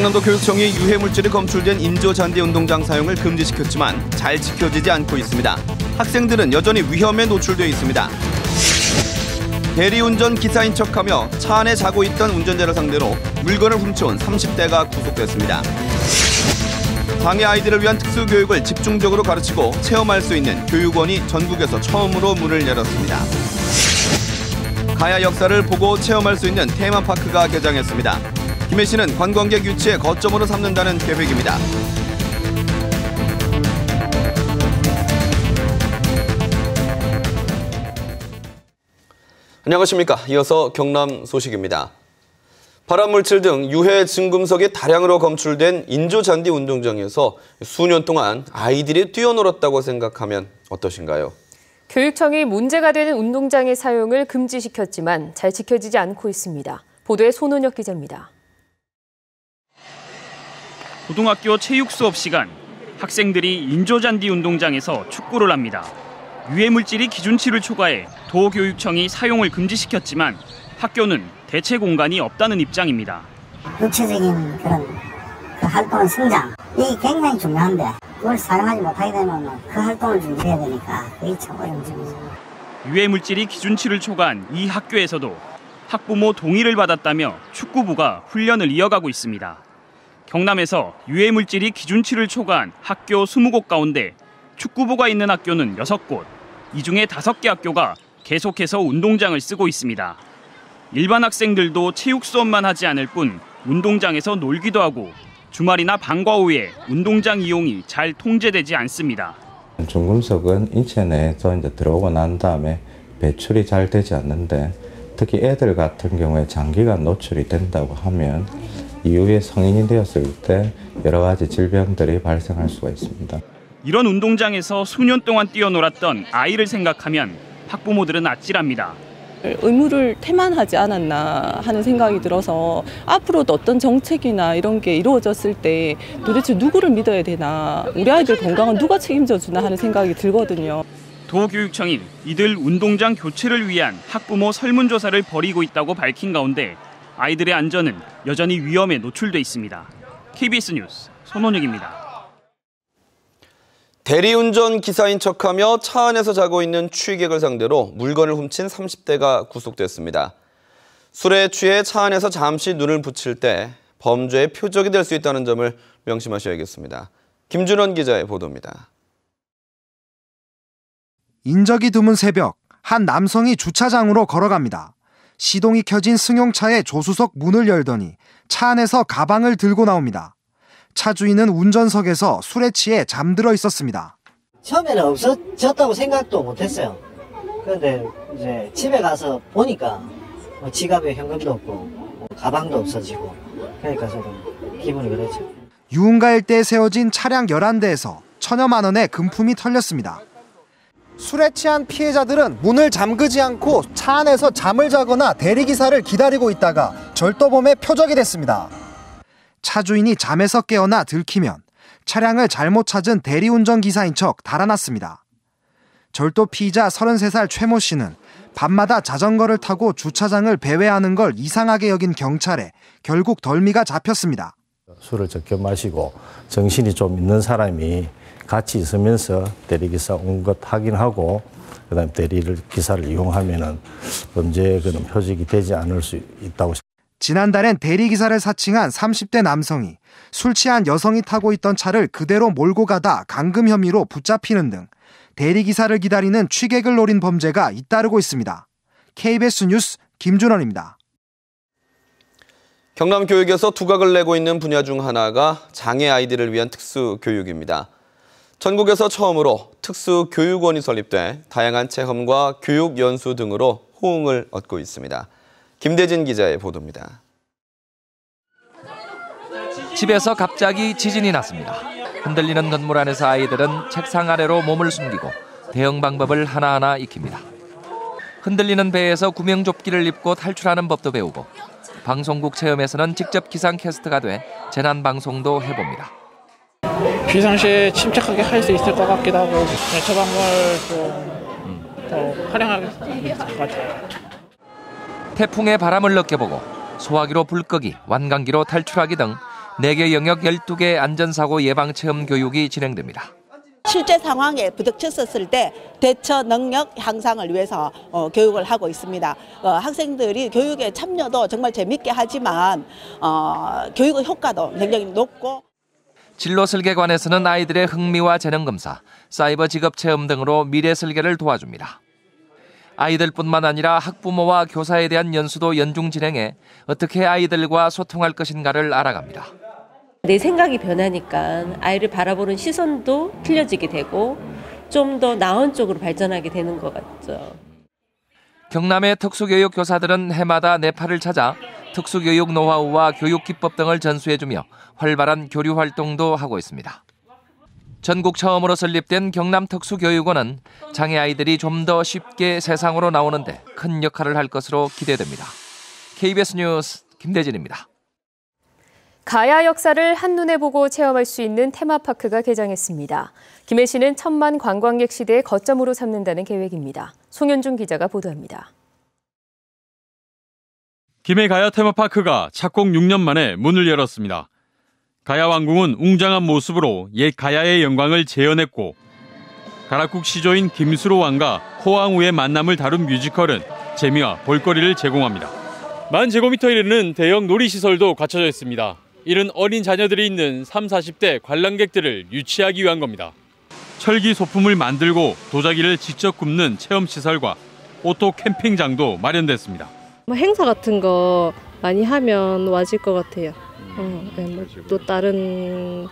경남도 교육청이 유해물질이 검출된 인조잔디 운동장 사용을 금지시켰지만 잘 지켜지지 않고 있습니다. 학생들은 여전히 위험에 노출되어 있습니다. 대리운전 기사인 척하며 차 안에 자고 있던 운전자를 상대로 물건을 훔쳐온 30대가 구속됐습니다. 장애 아이들을 위한 특수교육을 집중적으로 가르치고 체험할 수 있는 교육원이 전국에서 처음으로 문을 열었습니다. 가야 역사를 보고 체험할 수 있는 테마파크가 개장했습니다. 김해시는 관광객 유치의 거점으로 삼는다는 계획입니다. 안녕하십니까. 이어서 경남 소식입니다. 발암물질 등 유해 증금속이 다량으로 검출된 인조잔디 운동장에서 수년 동안 아이들이 뛰어놀았다고 생각하면 어떠신가요? 교육청이 문제가 되는 운동장의 사용을 금지시켰지만 잘 지켜지지 않고 있습니다. 보도에 손은혁 기자입니다. 고등학교 체육 수업 시간, 학생들이 인조잔디 운동장에서 축구를 합니다. 유해물질이 기준치를 초과해 도교육청이 사용을 금지시켰지만 학교는 대체 공간이 없다는 입장입니다. 육체적인 그런 활동 성장, 이게 굉장히 중요한데 그걸 사용하지 못하게 되면 그 활동을 좀 해야 되니까 그게 참 어려운 점이죠. 유해물질이 기준치를 초과한 이 학교에서도 학부모 동의를 받았다며 축구부가 훈련을 이어가고 있습니다. 경남에서 유해물질이 기준치를 초과한 학교 20곳 가운데 축구부가 있는 학교는 6곳, 이 중에 5개 학교가 계속해서 운동장을 쓰고 있습니다. 일반 학생들도 체육 수업만 하지 않을 뿐 운동장에서 놀기도 하고 주말이나 방과 후에 운동장 이용이 잘 통제되지 않습니다. 중금속은 인체 내에서 이제 들어오고 난 다음에 배출이 잘 되지 않는데 특히 애들 같은 경우에 장기간 노출이 된다고 하면 이후에 성인이 되었을 때 여러 가지 질병들이 발생할 수가 있습니다. 이런 운동장에서 수년 동안 뛰어놀았던 아이를 생각하면 학부모들은 아찔합니다. 의무를 태만하지 않았나 하는 생각이 들어서 앞으로도 어떤 정책이나 이런 게 이루어졌을 때 도대체 누구를 믿어야 되나, 우리 아이들 건강은 누가 책임져 주나 하는 생각이 들거든요. 도교육청이 이들 운동장 교체를 위한 학부모 설문조사를 벌이고 있다고 밝힌 가운데 아이들의 안전은 여전히 위험에 노출돼 있습니다. KBS 뉴스 손원혁입니다. 대리운전 기사인 척하며 차 안에서 자고 있는 취객을 상대로 물건을 훔친 30대가 구속됐습니다. 술에 취해 차 안에서 잠시 눈을 붙일 때 범죄의 표적이 될 수 있다는 점을 명심하셔야겠습니다. 김준원 기자의 보도입니다. 인적이 드문 새벽, 한 남성이 주차장으로 걸어갑니다. 시동이 켜진 승용차의 조수석 문을 열더니 차 안에서 가방을 들고 나옵니다. 차 주인은 운전석에서 술에 취해 잠들어 있었습니다. 처음에는 없어졌다고 생각도 못했어요. 그런데 이제 집에 가서 보니까 지갑에 현금도 없고 가방도 없어지고 그러니까 조금 기분이 그랬죠. 유흥가 일대에 세워진 차량 11대에서 천여만 원의 금품이 털렸습니다. 술에 취한 피해자들은 문을 잠그지 않고 차 안에서 잠을 자거나 대리기사를 기다리고 있다가 절도범의 표적이 됐습니다. 차 주인이 잠에서 깨어나 들키면 차량을 잘못 찾은 대리운전 기사인 척 달아났습니다. 절도 피의자 33살 최모 씨는 밤마다 자전거를 타고 주차장을 배회하는 걸 이상하게 여긴 경찰에 결국 덜미가 잡혔습니다. 술을 적게 마시고 정신이 좀 있는 사람이 같이 있으면서 대리기사 온 것 확인하고 그다음 대리기사를 이용하면은 범죄의 그런 표적이 되지 않을 수 있다고. 지난달엔 대리기사를 사칭한 30대 남성이 술 취한 여성이 타고 있던 차를 그대로 몰고 가다 감금 혐의로 붙잡히는 등 대리기사를 기다리는 취객을 노린 범죄가 잇따르고 있습니다. KBS 뉴스 김준원입니다. 경남교육에서 두각을 내고 있는 분야 중 하나가 장애 아이들을 위한 특수교육입니다. 전국에서 처음으로 특수교육원이 설립돼 다양한 체험과 교육 연수 등으로 호응을 얻고 있습니다. 김대진 기자의 보도입니다. 집에서 갑자기 지진이 났습니다. 흔들리는 건물 안에서 아이들은 책상 아래로 몸을 숨기고 대응 방법을 하나하나 익힙니다. 흔들리는 배에서 구명조끼를 입고 탈출하는 법도 배우고 방송국 체험에서는 직접 기상캐스트가 돼 재난 방송도 해봅니다. 비상시에 침착하게 할 수 있을 것 같기도 하고 처방을 좀 더 활용하게 될 것 같아요. 태풍의 바람을 느껴보고 소화기로 불 끄기, 완강기로 탈출하기 등 4개 영역 12개 안전사고 예방체험 교육이 진행됩니다. 실제 상황에 부닥쳤었을 때 대처 능력 향상을 위해서 교육을 하고 있습니다. 학생들이 교육에 참여도 정말 재밌게 하지만 교육의 효과도 굉장히 높고 진로 설계관에서는 아이들의 흥미와 재능 검사, 사이버 직업 체험 등으로 미래 설계를 도와줍니다. 아이들뿐만 아니라 학부모와 교사에 대한 연수도 연중 진행해 어떻게 아이들과 소통할 것인가를 알아갑니다. 내 생각이 변하니까 아이를 바라보는 시선도 틀려지게 되고 좀 더 나은 쪽으로 발전하게 되는 것 같죠. 경남의 특수교육 교사들은 해마다 네팔을 찾아 특수교육 노하우와 교육 기법 등을 전수해주며 활발한 교류 활동도 하고 있습니다. 전국 처음으로 설립된 경남특수교육원은 장애 아이들이 좀 더 쉽게 세상으로 나오는데 큰 역할을 할 것으로 기대됩니다. KBS 뉴스 김대진입니다. 가야 역사를 한눈에 보고 체험할 수 있는 테마파크가 개장했습니다. 김해시는 천만 관광객 시대의 거점으로 삼는다는 계획입니다. 송현준 기자가 보도합니다. 김해 가야 테마파크가 착공 6년 만에 문을 열었습니다. 가야 왕궁은 웅장한 모습으로 옛 가야의 영광을 재현했고 가락국 시조인 김수로 왕과 호황우의 만남을 다룬 뮤지컬은 재미와 볼거리를 제공합니다. 1000제곱미터 이르는 대형 놀이시설도 갖춰져 있습니다. 이른 어린 자녀들이 있는 30, 40대 관람객들을 유치하기 위한 겁니다. 철기 소품을 만들고 도자기를 직접 굽는 체험시설과 오토 캠핑장도 마련됐습니다. 행사 같은 거 많이 하면 와질 것 같아요. 또 다른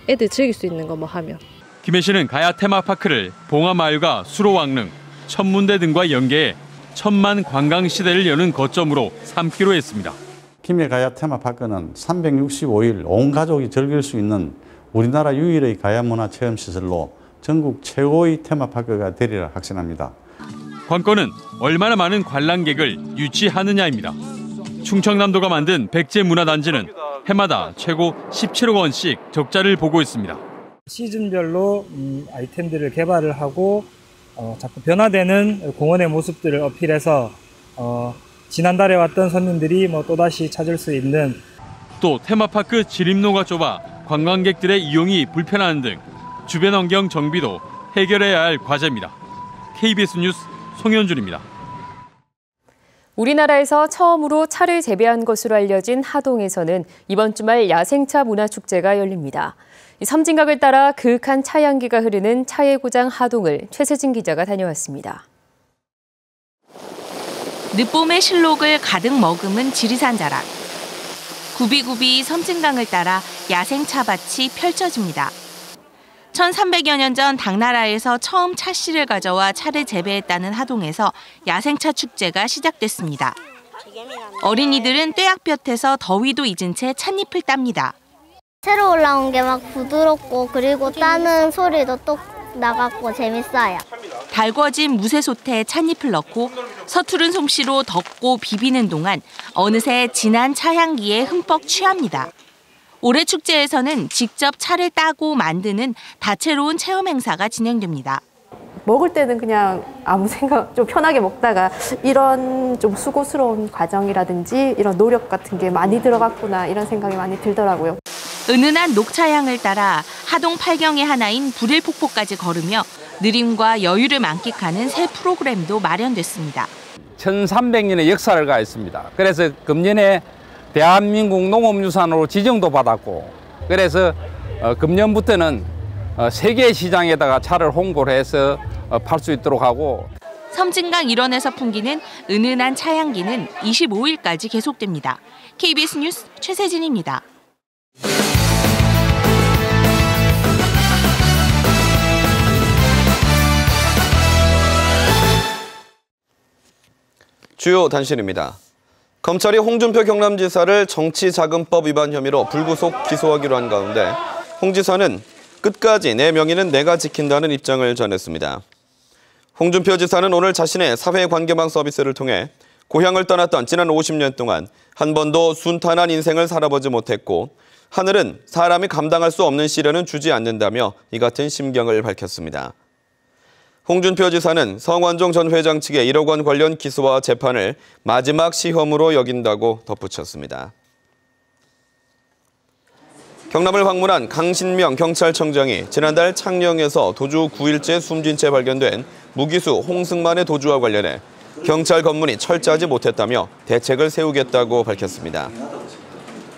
애들 즐길 수 있는 거 뭐 하면. 김해시는 가야 테마파크를 봉하마을과 수로왕릉, 천문대 등과 연계해 천만 관광 시대를 여는 거점으로 삼기로 했습니다. 김해 가야 테마파크는 365일 온 가족이 즐길 수 있는 우리나라 유일의 가야 문화 체험 시설로 전국 최고의 테마파크가 되리라 확신합니다. 관건은 얼마나 많은 관람객을 유치하느냐입니다. 충청남도가 만든 백제 문화단지는 해마다 최고 17억 원씩 적자를 보고 있습니다. 시즌별로 아이템들을 개발을 하고 자꾸 변화되는 공원의 모습들을 어필해서 지난달에 왔던 손님들이 또다시 찾을 수 있는 또 테마파크 진입로가 좁아 관광객들의 이용이 불편하는 등 주변 환경 정비도 해결해야 할 과제입니다. KBS 뉴스 송현준입니다. 우리나라에서 처음으로 차를 재배한 것으로 알려진 하동에서는 이번 주말 야생차 문화축제가 열립니다. 섬진강을 따라 그윽한 차향기가 흐르는 차의 고장 하동을 최세진 기자가 다녀왔습니다. 늦봄의 실록을 가득 머금은 지리산 자락. 굽이굽이 섬진강을 따라 야생차밭이 펼쳐집니다. 1300여 년 전 당나라에서 처음 차씨를 가져와 차를 재배했다는 하동에서 야생차 축제가 시작됐습니다. 어린이들은 떼약볕에서 더위도 잊은 채 찻잎을 땁니다. 새로 올라온 게 막 부드럽고 그리고 따는 소리도 똑 나갔고 재밌어요. 달궈진 무쇠솥에 찻잎을 넣고 서투른 솜씨로 덮고 비비는 동안 어느새 진한 차향기에 흠뻑 취합니다. 올해 축제에서는 직접 차를 따고 만드는 다채로운 체험 행사가 진행됩니다. 먹을 때는 그냥 아무 생각 좀 편하게 먹다가 이런 좀 수고스러운 과정이라든지 이런 노력 같은 게 많이 들어갔구나 이런 생각이 많이 들더라고요. 은은한 녹차향을 따라 하동 8경의 하나인 불일폭포까지 걸으며 느림과 여유를 만끽하는 새 프로그램도 마련됐습니다. 1300년의 역사를 가했습니다. 그래서 금년에 대한민국 농업유산으로 지정도 받았고 그래서 금년부터는 세계 시장에다가 차를 홍보를 해서 팔 수 있도록 하고 섬진강 일원에서 풍기는 은은한 차향기는 25일까지 계속됩니다. KBS 뉴스 최세진입니다. 주요 단신입니다. 검찰이 홍준표 경남지사를 정치자금법 위반 혐의로 불구속 기소하기로 한 가운데 홍 지사는 끝까지 내 명예는 내가 지킨다는 입장을 전했습니다. 홍준표 지사는 오늘 자신의 사회관계망 서비스를 통해 고향을 떠났던 지난 50년 동안 한 번도 순탄한 인생을 살아보지 못했고 하늘은 사람이 감당할 수 없는 시련은 주지 않는다며 이 같은 심경을 밝혔습니다. 홍준표 지사는 성완종 전 회장 측의 1억 원 관련 기소와 재판을 마지막 시험으로 여긴다고 덧붙였습니다. 경남을 방문한 강신명 경찰청장이 지난달 창녕에서 도주 9일째 숨진 채 발견된 무기수 홍승만의 도주와 관련해 경찰 검문이 철저하지 못했다며 대책을 세우겠다고 밝혔습니다.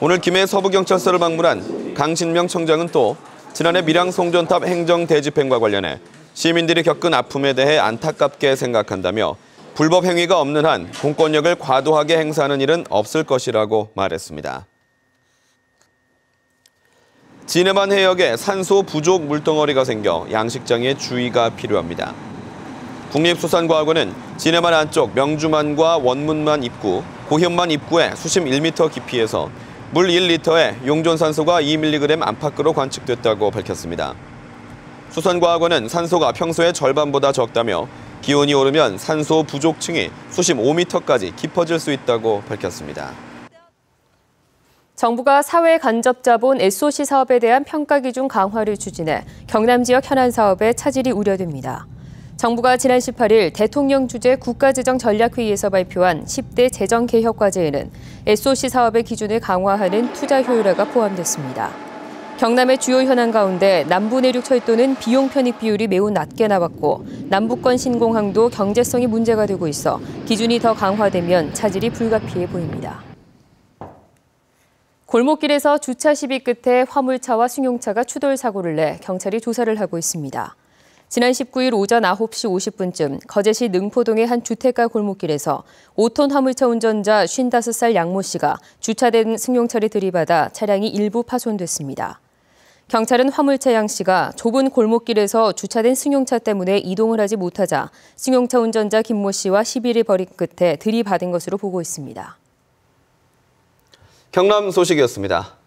오늘 김해 서부경찰서를 방문한 강신명 청장은 또 지난해 밀양 송전탑 행정 대집행과 관련해 시민들이 겪은 아픔에 대해 안타깝게 생각한다며 불법 행위가 없는 한 공권력을 과도하게 행사하는 일은 없을 것이라고 말했습니다. 진해만 해역에 산소 부족 물덩어리가 생겨 양식장에 주의가 필요합니다. 국립수산과학원은 진해만 안쪽 명주만과 원문만 입구, 고현만 입구에 수심 1m 깊이에서 물 1리터에 용존산소가 2mg 안팎으로 관측됐다고 밝혔습니다. 수산과학원은 산소가 평소의 절반보다 적다며 기온이 오르면 산소 부족층이 수심 5m까지 깊어질 수 있다고 밝혔습니다. 정부가 사회 간접 자본 SOC 사업에 대한 평가 기준 강화를 추진해 경남 지역 현안 사업에 차질이 우려됩니다. 정부가 지난 18일 대통령 주재 국가재정전략회의에서 발표한 10대 재정개혁과제에는 SOC 사업의 기준을 강화하는 투자 효율화가 포함됐습니다. 경남의 주요 현안 가운데 남부내륙철도는 비용 편익 비율이 매우 낮게 나왔고 남북권 신공항도 경제성이 문제가 되고 있어 기준이 더 강화되면 차질이 불가피해 보입니다. 골목길에서 주차 시비 끝에 화물차와 승용차가 추돌 사고를 내 경찰이 조사를 하고 있습니다. 지난 19일 오전 9시 50분쯤 거제시 능포동의 한 주택가 골목길에서 5톤 화물차 운전자 55살 양모 씨가 주차된 승용차를 들이받아 차량이 일부 파손됐습니다. 경찰은 화물차 양 씨가 좁은 골목길에서 주차된 승용차 때문에 이동을 하지 못하자 승용차 운전자 김모 씨와 시비를 벌인 끝에 들이받은 것으로 보고 있습니다. 경남 소식이었습니다.